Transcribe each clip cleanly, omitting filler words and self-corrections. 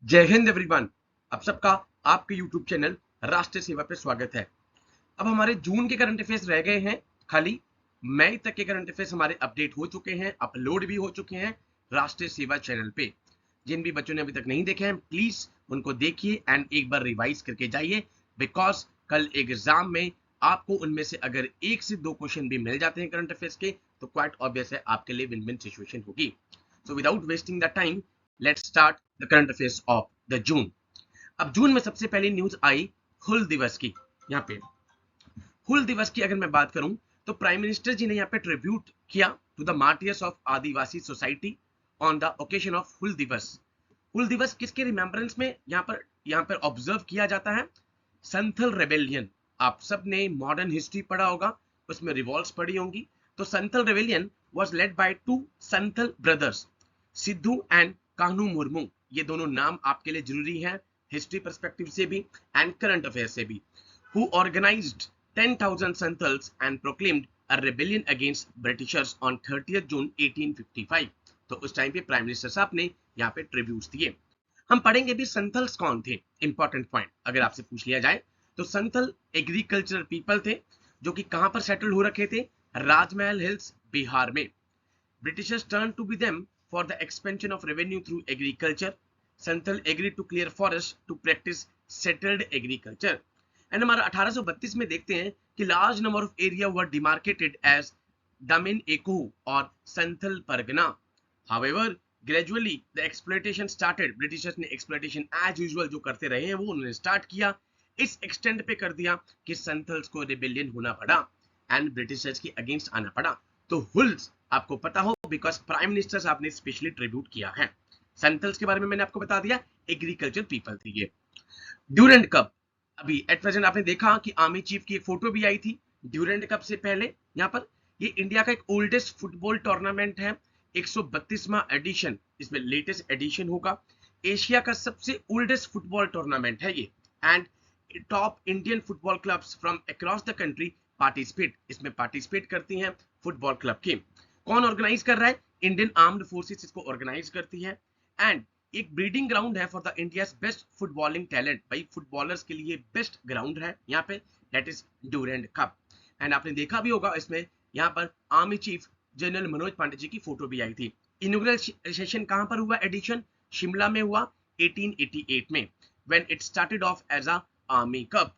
जय हिंद एवरीवन। आप सबका आपके YouTube चैनल राष्ट्रीय सेवा पे स्वागत है। अब हमारे जून के करंट अफेयर्स रह गए हैं खाली। मई तक के करंट अफेयर्स हमारे अपडेट हो चुके हैं, अपलोड भी हो चुके हैं राष्ट्रीय सेवा चैनल पे। जिन भी बच्चों ने अभी तक नहीं देखे हैं प्लीज उनको देखिए एंड एक बार रिवाइज करके जाइए, बिकॉज कल एग्जाम में आपको उनमें से अगर एक से दो क्वेश्चन भी मिल जाते हैं करंट अफेयर्स के तो क्वाइट ऑब्वियस है आपके लिए विन विन सिचुएशन होगी। So without wasting the time let's start the current affairs of the June. अब जून में सबसे पहले न्यूज आई हुल दिवस की। यहाँ पे हुल दिवस की अगर मैं बात करूं तो प्राइम मिनिस्टर जी ने यहाँ पे ट्रिब्यूट किया to the martyrs of Adivasi society on the occasion of Hul Diwas. Hul दिवस किसके रिमेम्बरेंस में यहाँ पर ऑब्जर्व किया जाता है? संथल रेबेलियन। आप सब ने मॉडर्न हिस्ट्री पढ़ा होगा, उसमें रिवॉल्ट्स पढ़ी होंगी। तो Santhal rebellion was led by two Santhal brothers, Sidhu and Kanhu Murmu. ये दोनों नाम आपके लिए जरूरी है हिस्ट्री पर्सपेक्टिव से भी एंड करंट अफेयर से भी। Who organised 10,000 Santhals and proclaimed a rebellion against Britishers on 30 June 1855। तो उस टाइम पे प्राइम मिनिस्टर साहब ने यहाँ पे ट्रिब्यूट्स दिए। हम पढ़ेंगे भी संथल्स कौन थे। इंपॉर्टेंट पॉइंट अगर आपसे पूछ लिया जाए तो संथल एग्रीकल्चरल पीपल थे जो कि कहां पर सेटल हो रखे थे? राजमहल हिल्स बिहार में। Britishers turned to be them for the expansion of revenue through agriculture. Santhal agreed to clear forests to practice settled agriculture. And हमारा 1832 में देखते हैं कि large number of area were demarcated as Damin Eko और Santhal Pargana. However, gradually the exploitation started. Britishers ने exploitation as usual जो करते रहे हैं वो उन्होंने start किया, इस extent पे कर दिया कि संथल्स को rebellion होना पड़ा and Britishers के against आना पड़ा। तो हुल्स आपको पता हो बिकॉज प्राइम मिनिस्टर साहब ने स्पेशली ट्रिब्यूट किया है। संथल्स के बारे में मैंने आपको बता दिया, एग्रीकल्चर पीपल थी ये। ड्यूरेंट कप, अभी एट प्रेजेंट आपने देखा कि आर्मी चीफ की एक फोटो भी आई थी ड्यूरेंट कप से पहले। यहाँ पर ये इंडिया का एक ओल्डेस्ट फुटबॉल टूर्नामेंट है, 132वां एडिशन, इसमें लेटेस्ट एडिशन होगा। एशिया का सबसे ओल्डेस्ट फुटबॉल टूर्नामेंट है ये and top Indian football clubs from across the country participate, इसमें पार्टिसिपेट करती हैं फुटबॉल क्लब के। कौन ऑर्गेनाइज कर रहा है? इंडियन आर्म्ड फोर्सेस इसको ऑर्गेनाइज करती है एंड एक ब्रीडिंग ग्राउंड है for the India's best footballing talent. भाई फुटबॉलर्स के लिए बेस्ट ग्राउंड है यहाँ पे, that is Durand cup. And आपने देखा भी होगा इसमें यहाँ पर army chief general Manoj Pande ji की फोटो भी आई थी। इनॉग्रेल सेशन कहां पर हुआ? एडिशन शिमला में हुआ 1888 में, when it started off as a army cup.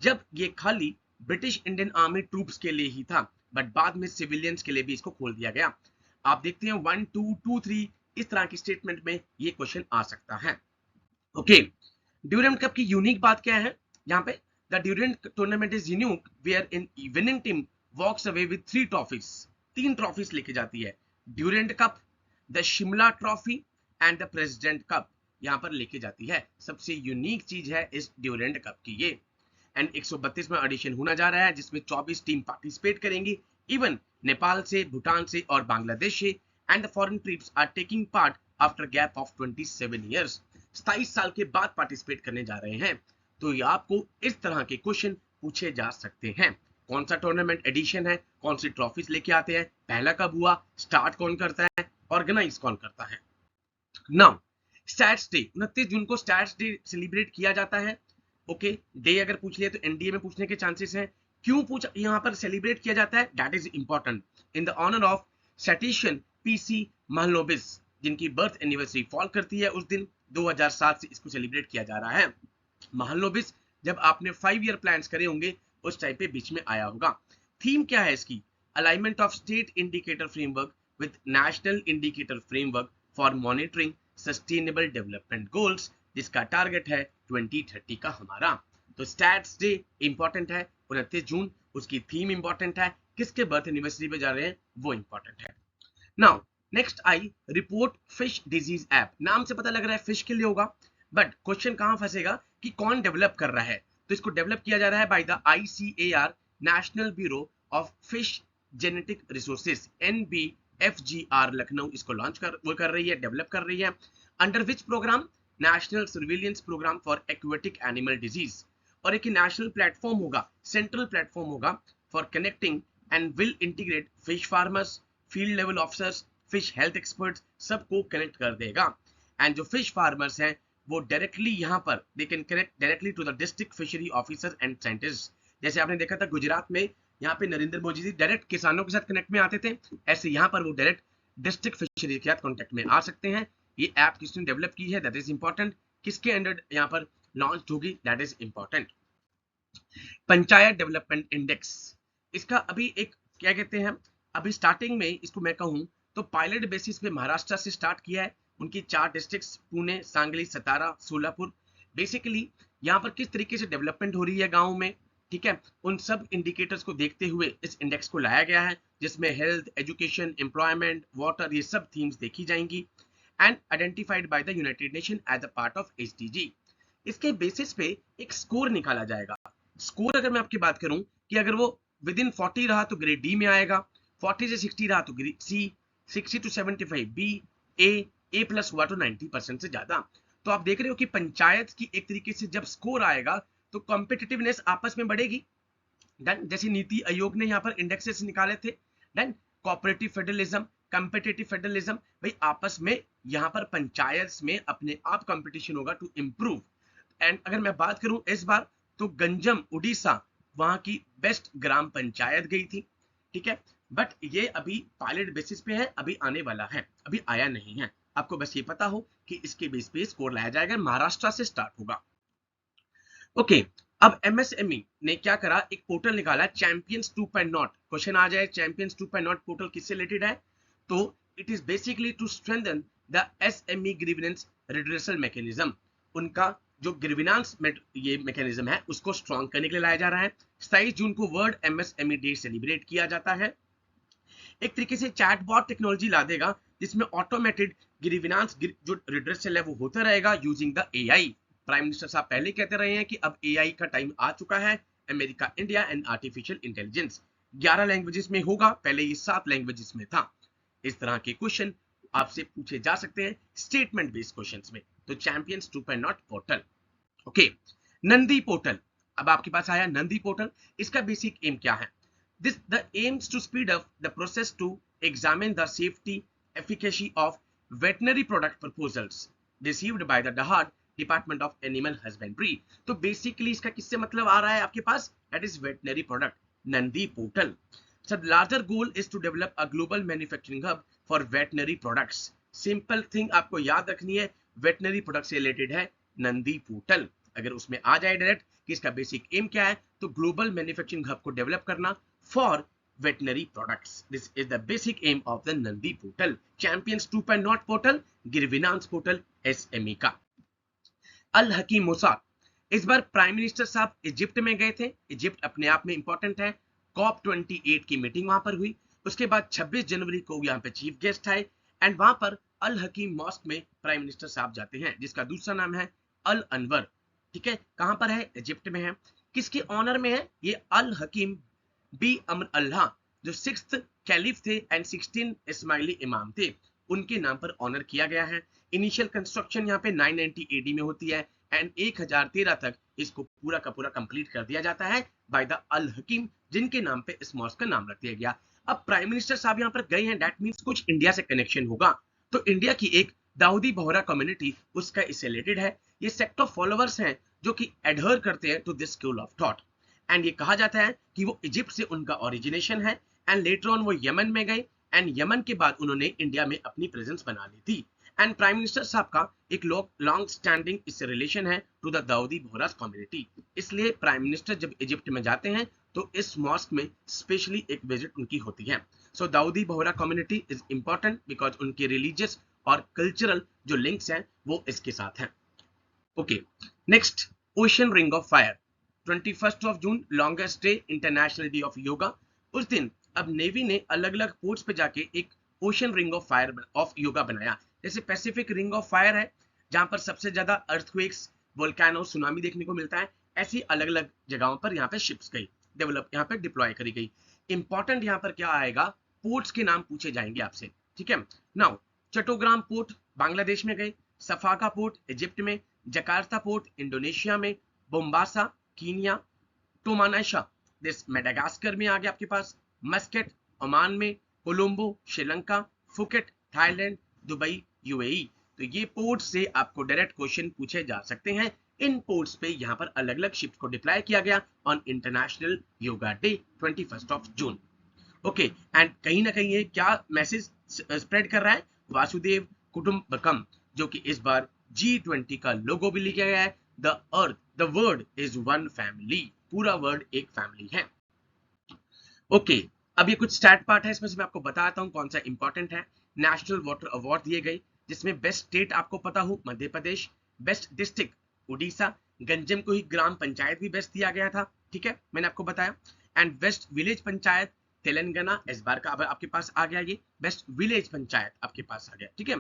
जब ये खाली ब्रिटिश इंडियन आर्मी ट्रूप्स के लिए ही था बट बाद में सिविलियंस के लिए भी इसको खोल दिया गया। आप देखते हैं 1 2 2 3 इस तरह की स्टेटमेंट में ये क्वेश्चन आ सकता है। ओके, ड्यूरेंट कप की यूनिक बात क्या है? यहाँ पे the Durand tournament is unique where in winning team walks away with 3 trophies. 3 trophies लेके जाती है, Durand cup, the Shimla trophy and the president cup यहाँ पर लेके जाती है। सबसे यूनिक चीज है इस ड्यूरेंट कप की ये। एंड 132वां एडिशन होना जा रहा है जिसमें 24 टीम पार्टिसिपेट करेंगी, इवन नेपाल से, भूटान से और बांग्लादेश से। And the foreign trips are taking part after gap of 27 years. 27 साल के बाद पार्टिसिपेट करने जा रहे हैं। तो ये आपको इस तरह के क्वेश्चन पूछे जा सकते हैं। कौन सा टूर्नामेंट एडिशन है, कौन सी ट्रॉफीज लेके आते हैं, पहला कब हुआ, स्टार्ट कौन करता है, ऑर्गेनाइज कौन करता है। नाउ स्टैट्स डे, 29 जून को स्टैट्स डे सेलिब्रेट किया जाता है। ओके, डे अगर पूछ लिया तो एनडीए में पूछने के चांसेस हैं। क्यों पूछ यहाँ पर सेलिब्रेट किया जाता है? That is important. In the honour of statistician PC Mahalanobis, जिनकी बर्थ एनिवर्सरी फॉल करती है उस दिन, 2007 से इसको सेलिब्रेट किया जा रहा है। महलोबिस जब आपने 5 ईयर प्लान्स करे होंगे उस टाइप पे बीच में आया होगा। थीम क्या है इसकी? Alignment of state indicator framework with national indicator framework for monitoring sustainable development goals, जिसका टारगेट है 2030 का हमारा। तो स्टैट्स डे इंपॉर्टेंट है 29 जून, उसकी थीम इंपॉर्टेंट है, किसके बर्थ एनिवर्सरी पे जा रहे हैं वो इंपॉर्टेंट है। Now next I report fish disease app. नाम से पता लग रहा है फिश के लिए होगा, बट क्वेश्चन कहां फंसेगा कि कौन डेवलप कर रहा है? तो इसको डेवलप किया जा रहा है by the ICAR, national bureau of fish genetic resources, NBFGR Lucknow इसको लॉन्च कर रही है, डेवलप कर रही है। Under which programme? National surveillance programme for aquatic animal disease. और एक नेशनल प्लेटफॉर्म होगा, सेंट्रल प्लेटफॉर्म होगा for connecting and will integrate fish farmers, field level officers, fish health experts, सबको कनेक्ट कर देगा। एंड जो फिश फार्मर्स हैं वो डायरेक्टली यहाँ पर they can connect directly to the district fishery officer and scientist. जैसे आपने देखा था गुजरात में यहाँ पे नरेंद्र मोदी जी डायरेक्ट किसानों के साथ कनेक्ट में आते थे, ऐसे यहाँ पर वो डायरेक्ट डिस्ट्रिक्ट फिशरी के साथ कॉन्टेक्ट में आ सकते हैं। ये ऐप किसने डेवलप की है, दैट इज इंपॉर्टेंट। किसके अंडर यहाँ पर लॉन्च होगी, that is important. Panchayat development index, इसका अभी एक क्या कहते हैं, अभी स्टार्टिंग में इसको मैं कहूँ तो पायलट बेसिस पे महाराष्ट्र से स्टार्ट किया है। उनकी 4 डिस्ट्रिक्ट्स पुणे, सांगली, सतारा, सोलापुर। बेसिकली यहाँ पर किस तरीके से डेवलपमेंट हो रही है गाँव में, ठीक है, उन सब इंडिकेटर्स को देखते हुए इस इंडेक्स को लाया गया है, जिसमें हेल्थ, एजुकेशन, एम्प्लॉयमेंट, वाटर, ये सब थीम्स देखी जाएंगी and identified by the United Nation as a part of SDG. इसके बेसिस पे एक स्कोर निकाला जाएगा। स्कोर अगर मैं आपकी बात करूं कि अगर वो विद इन 40 रहा तो ग्रेड डी में आएगा, 40 से 60 रहा तो grade C, 60 to 75 B, A plus हुआ तो 90% से ज्यादा। तो आप देख रहे हो कि पंचायत की एक तरीके से जब स्कोर आएगा तो कॉम्पिटिटिवनेस आपस में बढ़ेगी। डन, जैसे नीति आयोग ने यहाँ पर इंडेक्सेस निकाले थे। Done, cooperative federalism, competitive federalism, भाई आपस में यहाँ पर पंचायत में अपने आप कंपटीशन होगा टू इंप्रूव। एंड अगर मैं बात करूं इस बार तो गंजम उड़ीसा वहां की बेस्ट ग्राम पंचायत गई थी, ठीक है, बट ये अभी पायलट बेसिस पे है, अभी आने वाला है, अभी आया नहीं है। आपको बस ये पता हो कि इसके बेस पे स्कोर लाया जाएगा, महाराष्ट्र से स्टार्ट होगा। ओके, अब एमएसएमई ने क्या करा, एक पोर्टल निकाला चैंपियंस 2.0। क्वेश्चन आ जाए चैंपियंस 2.0 पोर्टल किससे रिलेटेड है, तो it is basically to strengthen the SME grievance redressal mechanism. उनका जो ग्रीवेंस ये मैकेनिज्म है उसको स्ट्रॉन्ग करने के लिए लाया जा रहा है। 27 जून को वर्ल्ड एमएसएमई डे सेलिब्रेट किया जाता है। एक तरीके से चैटबॉट टेक्नोलॉजी ला देगा जिसमें ऑटोमेटेड ग्रीवेंस जो रिड्रेसल है वो होता रहेगा using the AI. Prime minister साहब पहले कहते रहे हैं कि अब एआई का टाइम आ चुका है, America, India and artificial intelligence. 11 languages में होगा, पहले ये 7 लैंग्वेजेस में था। इस तरह के क्वेश्चन आपसे पूछे जा सकते हैं स्टेटमेंट बेस्ड क्वेश्चंस में। तो champions 2.0 portal. Okay, Nandi portal, अब आपके पास आया नंदी पोर्टल। इसका बेसिक एम क्या है, this the aims to speed up the process to examine the safety efficacy of veterinary product proposals received by the डहाड डिपार्टमेंट ऑफ एनिमल हस्बेंड्री। तो basically इसका किससे मतलब आ रहा है आपके पास, that is veterinary product, Nandi portal. So the larger goal is to develop a global manufacturing hub for veterinary products. Simple thing आपको याद रखनी है, वेटनरी प्रोडक्ट से रिलेटेड है नंदी पोर्टल। अगर उसमें आ जाए डायरेक्ट कि इसका बेसिक एम क्या है, तो ग्लोबल मैन्युफैक्चरिंग हब को डेवलप करना for veterinary products. This is the basic aim of the Nandi portal. Champions 2.0 portal, grievance portal SME का। अल हकीम मोसाद, इस बार प्राइम मिनिस्टर साहब इजिप्ट में गए थे। इजिप्ट अपने आप में इंपॉर्टेंट है। कॉप 28 की मीटिंग वहां पर हुई। उसके बाद 26 जनवरी को यहाँ पे चीफ गेस्ट आए एंड वहां पर अल हकीम मॉस्क में प्राइम मिनिस्टर साहब जाते हैं, जिसका दूसरा नाम है अल अनवर। ठीक है, कहां पर है, इजिप्ट में है। किसके ऑनर में है, ये अल हकीम बी अमर अल्लाह जो 6th कैलिफ थे एंड 16 इस्माइली इमाम थे, उनके नाम पर ऑनर किया गया है। इनिशियल कंस्ट्रक्शन यहाँ पे 990 एडी में होती है एंड 1013 तक इसको पूरा का पूरा कंप्लीट कर दिया जाता है बाय द अल हकीम, जिनके नाम पे इस मॉस्क का नाम रख दिया गया। अब प्राइम मिनिस्टर साहब यहाँ पर गए हैं, दैट मींस कुछ इंडिया से कनेक्शन होगा। तो इंडिया की एक दाऊदी बोहरा कम्युनिटी उसका इससे रिलेटेड है। ये सेक्ट ऑफ फॉलोअर्स हैं जो कि एडहर करते हैं to this school of thought and ये कहा जाता है कि वो इजिप्ट से उनका ओरिजिनेशन है एंड लेटर ऑन वो यमन में गए एंड यमन के बाद उन्होंने इंडिया में अपनी प्रेजेंस बना ली थी। एंड प्राइम मिनिस्टर साहब का एक लॉन्ग स्टैंडिंग इससे रिलेशन है to the Dawoodi Bohra community. इसलिए प्राइम मिनिस्टर जब इजिप्ट में जाते हैं तो इस मॉस्क में स्पेशली एक विजिट उनकी होती है। So Dawoodi Bohra community is important because उनके रिलीजियस और कल्चरल जो लिंक्स हैं वो इसके साथ हैं। Okay, next, ocean ring of fire, 21 of June longest day, international day of yoga. उस दिन अब नेवी ने अलग अलग पोर्ट्स पे जाके एक ocean ring of fire of yoga बनाया। जैसे पैसिफिक रिंग ऑफ फायर है जहां पर सबसे ज्यादा अर्थक्वेक्स, वोल्केनो, सुनामी देखने को मिलता है, ऐसी अलग अलग जगहों पर यहाँ पे शिप्स गई डेवलप, यहाँ पे डिप्लॉय करी गई। इंपॉर्टेंट यहाँ पर क्या आएगा, पोर्ट्स के नाम पूछे जाएंगे आपसे, ठीक है। नाउ चट्टोग्राम पोर्ट बांग्लादेश में गए, सफाका पोर्ट इजिप्ट में, जकार्ता पोर्ट इंडोनेशिया में, बोम्बासा कीनिया, टोमानाशा दिस मेडागास्कर में आ गया आपके पास, मस्कट ओमान में, Colombo Sri Lanka, Phuket Thailand, Dubai UAE. तो ये पोर्ट से आपको डायरेक्ट क्वेश्चन पूछे जा सकते हैं। इन पोर्ट्स पे यहाँ पर अलग अलग शिप्स को डिप्लॉय किया गया on international yoga day 21 June. Okay, and कहीं ना कहीं ये क्या मैसेज स्प्रेड कर रहा है, वासुदेव कुटुंबकम, जो कि इस बार G20 का लोगो भी लिखा गया है। The word is one family, पूरा वर्ड एक फैमिली है। ओके, अब ये कुछ स्टैट पार्ट है, इसमें से मैं आपको बताता हूं कौन सा इंपॉर्टेंट है। नेशनल वाटर अवार्ड दिए गए, जिसमें बेस्ट स्टेट आपको पता हो मध्य प्रदेश, बेस्ट डिस्ट्रिक्ट उड़ीसा, गंजम को ही ग्राम पंचायत भी बेस्ट दिया गया था, ठीक है, मैंने आपको बताया। And best village panchayat Telangana, इस बार का अब आपके पास आ गया, ये बेस्ट विलेज पंचायत आपके पास आ गया, ठीक है।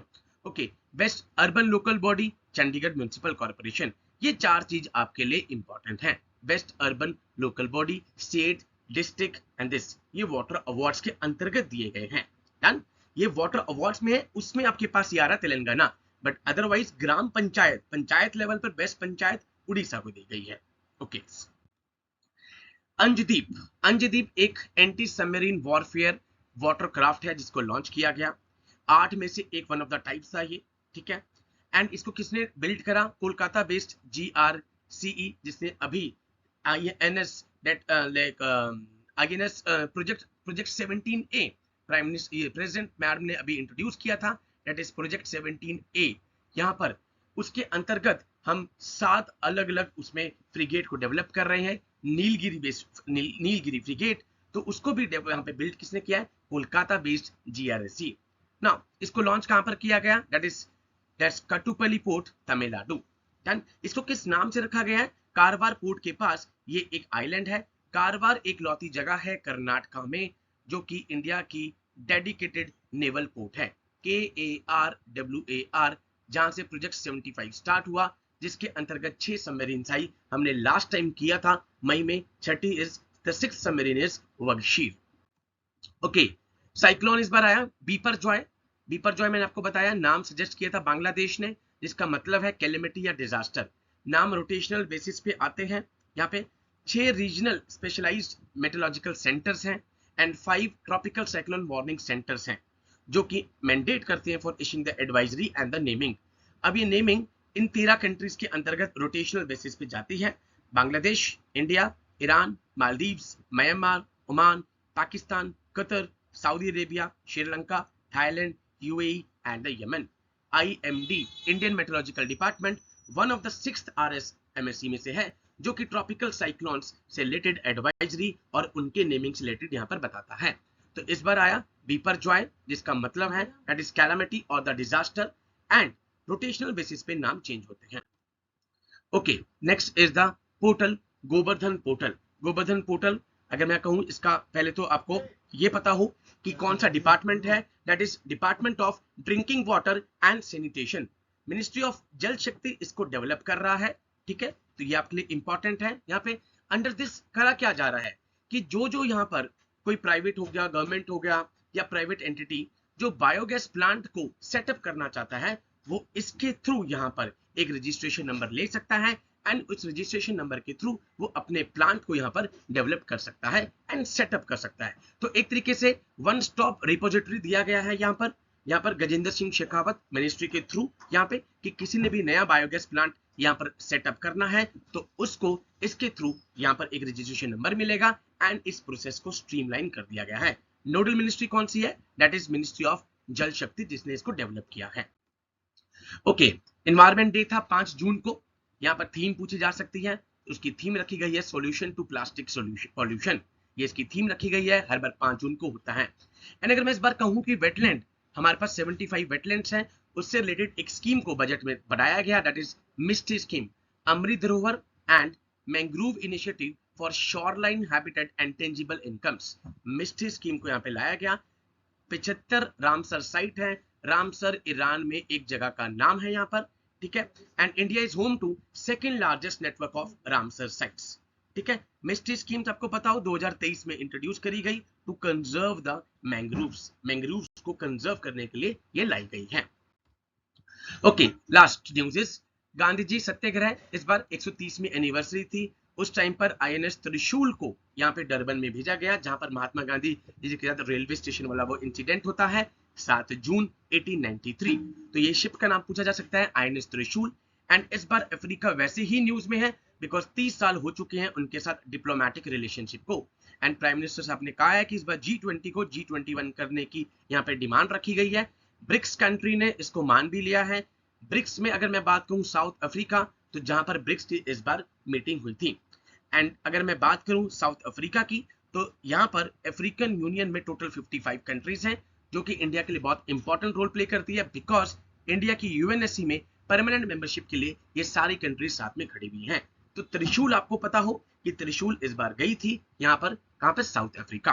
Okay, best urban local body Chandigarh municipal corporation, ये चार चीज आपके लिए इंपॉर्टेंट है। Best urban local body, state, district and this, ये वाटर अवार्ड्स के अंतर्गत दिए गए हैं। डन, ये वाटर अवार्ड्स में है, उसमें आपके पास ये आ रहा Telangana, but otherwise gram panchayat, panchayat level पर बेस्ट पंचायत उड़ीसा को दी गई है। ओके, अंजदीप, अंजदीप एक एंटी सबमरीन वॉरफेयर वाटरक्राफ्ट है जिसको लॉन्च किया गया। 8 में से एक वन ऑफ द टाइप्स था ये, ठीक है। एंड इसको किसने बिल्ड करा, कोलकाता बेस्ड GRCE, जिसने अभी INS project 17A prime minister president madam ने अभी इंट्रोड्यूस किया था, दैट इज प्रोजेक्ट 17A। यहाँ पर उसके अंतर्गत हम 7 अलग अलग उसमें फ्रिगेट को डेवलप कर रहे हैं। नीलगिरी बेस्ड नीलगिरी फ्रिगेट, तो उसको भी यहाँ पे बिल्ड किसने किया है, कोलकाता बेस्ड GRSE। नाउ इसको लॉन्च कहां पर किया गया, दैट्स कटुपल्ली पोर्ट तमिलनाडु। डन, इसको किस नाम से रखा गया है, कारवार पोर्ट के पास ये एक आइलैंड है। कारवार एक लौती जगह है कर्नाटका में, जो कि इंडिया की डेडिकेटेड नेवल पोर्ट है, KARWAR, जहां से प्रोजेक्ट 75 स्टार्ट हुआ, जिसके अंतर्गत 6 सबमरीन्स आई। हमने लास्ट टाइम किया था मई में, छठी is the 6th submarine is Vagsheer. Okay, cyclone इस बार आया बीपर जॉय। बीपर जॉय मैंने आपको बताया, नाम सजेस्ट किया था बांग्लादेश ने, जिसका मतलब है कैलेमिटी या डिजास्टर। नाम रोटेशनल बेसिस पे आते हैं। यहाँ पे 6 रीजनल स्पेशलाइज्ड मेट्रोलॉजिकल सेंटर्स हैं and 5 tropical cyclone warning centres हैं, जो कि मैंडेट करते हैं for issuing the advisory and the naming. अब ये नेमिंग इन 13 कंट्रीज के अंतर्गत रोटेशनल बेसिस पे जाती है। Bangladesh, India, Iran, Maldives, Myanmar, Oman, Pakistan, Qatar, Saudi Arabia, Sri Lanka, Thailand, UAE and the Yemen. IMD, Indian meteorological department, one of the 6th RSMSE में से है, जो कि ट्रॉपिकल साइक्लोन्स से रिलेटेड एडवाइजरी और उनके नेमिंग से रिलेटेड यहाँ पर बताता है। तो इस बार आया बीपर जॉय, जिसका मतलब है दैट इज कैलामिटी और the disaster, and rotational basis पे नाम चेंज होते हैं। Okay, next is the portal, Govardhan portal. Govardhan portal अगर मैं कहूं, इसका पहले तो आपको ये पता हो कि कौन सा डिपार्टमेंट है, that is department of drinking water and sanitation. Ministry of जल शक्ति इसको डेवलप कर रहा है, ठीक है, तो ये आपके लिए इंपॉर्टेंट है। यहाँ पे अंडर दिस करा क्या जा रहा है कि जो यहाँ पर कोई प्राइवेट हो गया, गवर्नमेंट हो गया या प्राइवेट एंटिटी जो बायोगैस प्लांट को सेटअप करना चाहता है, वो इसके थ्रू यहाँ पर एक रजिस्ट्रेशन नंबर ले सकता है एंड उस रजिस्ट्रेशन नंबर के थ्रू वो अपने प्लांट को यहाँ पर डेवलप कर सकता है एंड सेटअप कर सकता है। तो एक तरीके से वन स्टॉप रिपोजिटरी दिया गया है यहाँ पर गजेंद्र सिंह शेखावत मिनिस्ट्री के थ्रू यहाँ पे कि किसी ने भी नया बायोगैस प्लांट यहाँ पर सेटअप करना है तो उसको इसके थ्रू यहाँ पर एक रजिस्ट्रेशन नंबर मिलेगा एंड इस प्रोसेस को स्ट्रीमलाइन कर दिया गया है। नोडल मिनिस्ट्री कौन सी है, दैट इज मिनिस्ट्री ऑफ जल शक्ति, जिसने इसको डेवलप किया है। ओके, एनवायरमेंट डे था 5 जून को। यहाँ पर थीम पूछी जा सकती है, उसकी थीम रखी गई है सोल्यूशन टू प्लास्टिक पॉल्यूशन। ये इसकी थीम रखी गई है, हर बार 5 जून को होता है। एंड अगर मैं इस बार कहूँ कि वेटलैंड, हमारे पास 75 वेटलैंड्स हैं, उससे रिलेटेड एक स्कीम को बजट में बढ़ाया गया, that is Mishti scheme, Amrit Dharohar and mangrove initiative for shoreline habitat and tangible incomes. Mishti scheme को यहाँ पे लाया गया। 75 रामसर साइट है, रामसर ईरान में एक जगह का नाम है यहाँ पर, ठीक है। And India is home to second largest network of Ramsar sites, ठीक है। मिस्टी स्कीम आपको पता हो 2023 में इंट्रोड्यूस करी गई to conserve the mangroves, mangroves को कंजर्व करने के लिए ये लाई गई है। Okay, last news is Gandhi ji Satyagraha, इस बार 130वीं एनिवर्सरी थी। उस टाइम पर INS त्रिशूल को यहाँ पे डरबन में भेजा गया, जहां पर महात्मा गांधी जी के साथ रेलवे स्टेशन वाला वो इंसिडेंट होता है। 7 जून 1893। तो ये शिप का नाम पूछा जा सकता है आईएनएस त्रिशूल। एंड इस बार अफ्रीका वैसे ही न्यूज में है बिकॉज 30 साल हो चुके हैं उनके साथ डिप्लोमेटिक रिलेशनशिप को। एंड प्राइम मिनिस्टर साहब ने कहा है कि इस बार G20 को G21 करने की यहाँ पे डिमांड रखी गई है। ब्रिक्स कंट्री ने इसको मान भी लिया है। ब्रिक्स में अगर मैं बात करूं साउथ अफ्रीका, तो जहां पर ब्रिक्स की इस बार मीटिंग हुई थी। एंड अगर मैं बात करूं साउथ अफ्रीका की, तो यहाँ पर अफ्रीकन यूनियन में टोटल 55 कंट्रीज हैं, जो कि इंडिया के लिए बहुत इंपॉर्टेंट रोल प्ले करती है बिकॉज इंडिया की यूएनएससी में परमानेंट मेंबरशिप के लिए ये सारी कंट्रीज साथ में खड़ी हुई हैं। तो त्रिशूल आपको पता हो कि त्रिशूल इस बार गई थी यहाँ पर, कहां पर, साउथ अफ्रीका।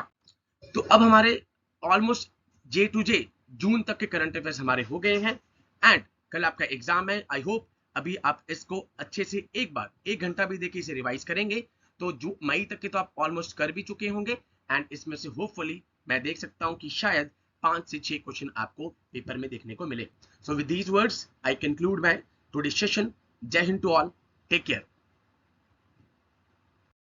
तो अब हमारे ऑलमोस्ट जे टू जे जून तक के करंट अफेयर्स हमारे हो गए हैं। एंड कल आपका एग्जाम है। आई होप अभी आप इसको अच्छे से एक बार 1 घंटा भी देके इसे रिवाइज करेंगे तो मई तक के तो आप ऑलमोस्ट कर भी चुके होंगे। एंड इसमें से होपफुली मैं देख सकता हूं कि शायद 5 से 6 क्वेश्चन आपको पेपर में देखने को मिले। So with these words I conclude my today session. Jai Hind to all, take care.